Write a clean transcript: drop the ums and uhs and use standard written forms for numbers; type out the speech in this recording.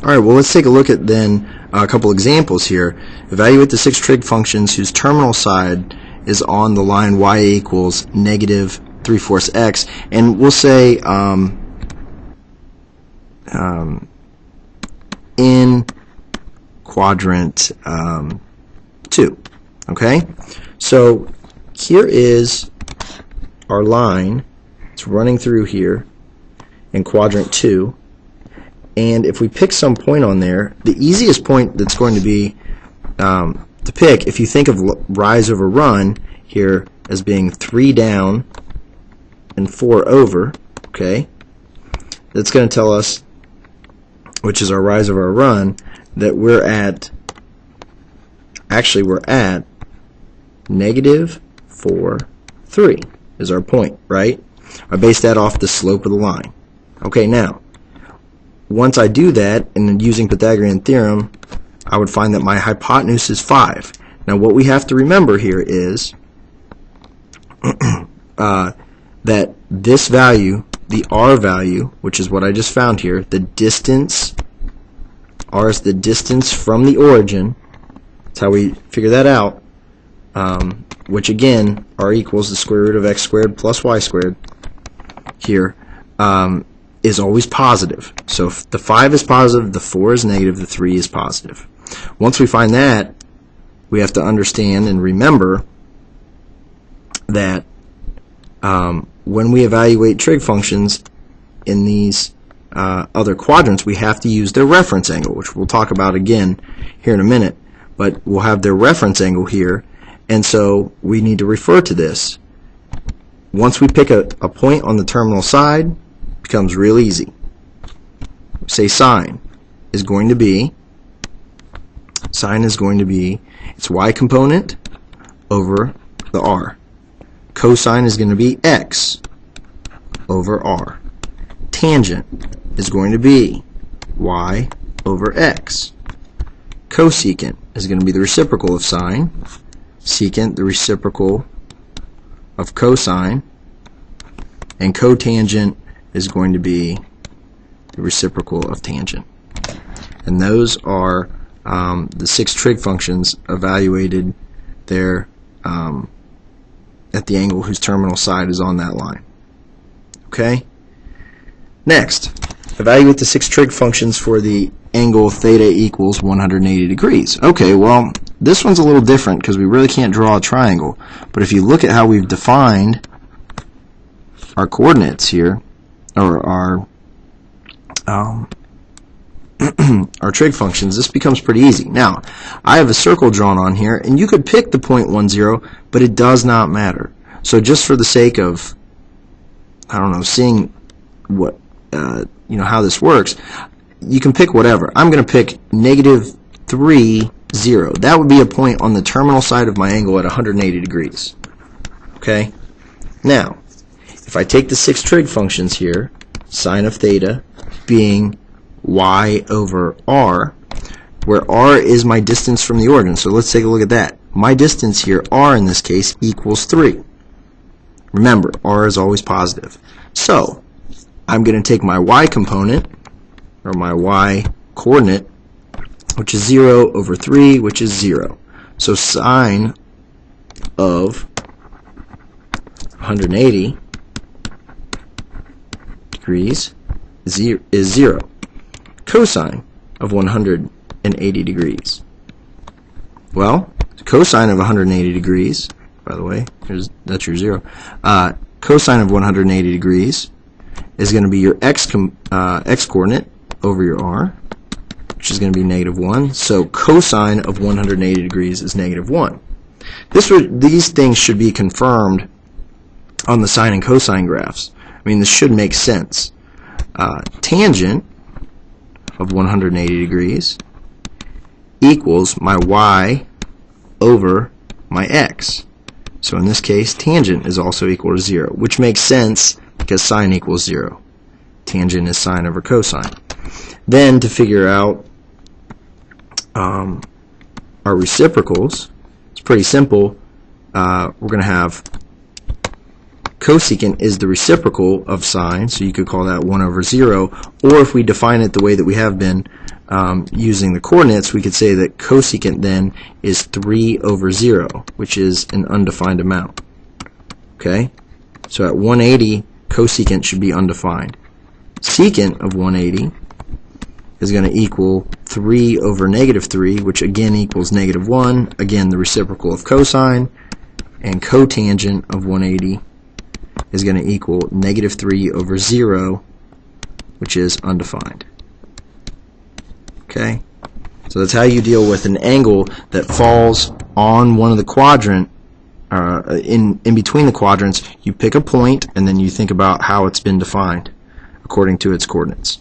Alright, well let's take a look at then a couple examples here. Evaluate the 6 trig functions whose terminal side is on the line y equals negative 3/4 x, and we'll say in quadrant 2. Okay? So here is our line. It's running through here in quadrant 2. And if we pick some point on there, the easiest point that's going to be to pick, if you think of rise over run here as being 3 down and 4 over, okay, that's going to tell us, which is our rise over our run, that we're at negative 4, 3 is our point, right? I base that off the slope of the line. Okay, now, once I do that, and using Pythagorean theorem, I would find that my hypotenuse is 5. Now what we have to remember here is that this value, the r value, which is what I just found here, the distance, r is the distance from the origin, that's how we figure that out, which again, r equals the square root of x squared plus y squared here, is always positive. So if the 5 is positive, the 4 is negative, the 3 is positive. Once we find that, we have to understand and remember that when we evaluate trig functions in these other quadrants, we have to use their reference angle, which we'll talk about again here in a minute. But we'll have their reference angle here, and so we need to refer to this. Once we pick a point on the terminal side, becomes real easy. Say sine is going to be its y component over the r. Cosine is going to be x over r. Tangent is going to be y over x. Cosecant is going to be the reciprocal of sine. Secant, the reciprocal of cosine. And cotangent is going to be the reciprocal of tangent. And those are the 6 trig functions evaluated there at the angle whose terminal side is on that line. Okay? Next, evaluate the 6 trig functions for the angle theta equals 180 degrees. Okay, well, this one's a little different because we really can't draw a triangle. But if you look at how we've defined our coordinates here, or our our trig functions, this becomes pretty easy. Now, I have a circle drawn on here, and you could pick the point 1, 0, but it does not matter. So just for the sake of, I don't know, seeing what how this works, you can pick whatever. I'm going to pick negative 3, 0. That would be a point on the terminal side of my angle at 180 degrees. Okay? Now, if I take the 6 trig functions here, sine of theta being y over r, where r is my distance from the origin. So let's take a look at that. My distance here, r in this case, equals 3. Remember, r is always positive. So I'm going to take my y component, or my y coordinate, which is 0 over 3, which is 0. So sine of 180 degrees is 0. Cosine of 180 degrees. Well, cosine of 180 degrees, by the way, that's your 0. Cosine of 180 degrees is going to be your x coordinate over your r, which is going to be negative 1. So cosine of 180 degrees is negative 1. These things should be confirmed on the sine and cosine graphs. I mean, this should make sense. Tangent of 180 degrees equals my y over my x. So in this case, tangent is also equal to 0, which makes sense because sine equals 0. Tangent is sine over cosine. Then to figure out our reciprocals, it's pretty simple. We're going to have cosecant is the reciprocal of sine, so you could call that 1 over 0, or if we define it the way that we have been using the coordinates, we could say that cosecant then is 3 over 0, which is an undefined amount. Okay? So at 180, cosecant should be undefined. Secant of 180 is going to equal 3 over negative 3, which again equals negative 1, again the reciprocal of cosine, and cotangent of 180 is going to equal negative 3 over 0, which is undefined. Okay? So that's how you deal with an angle that falls on one of the quadrant, in between the quadrants. You pick a point and then you think about how it's been defined according to its coordinates.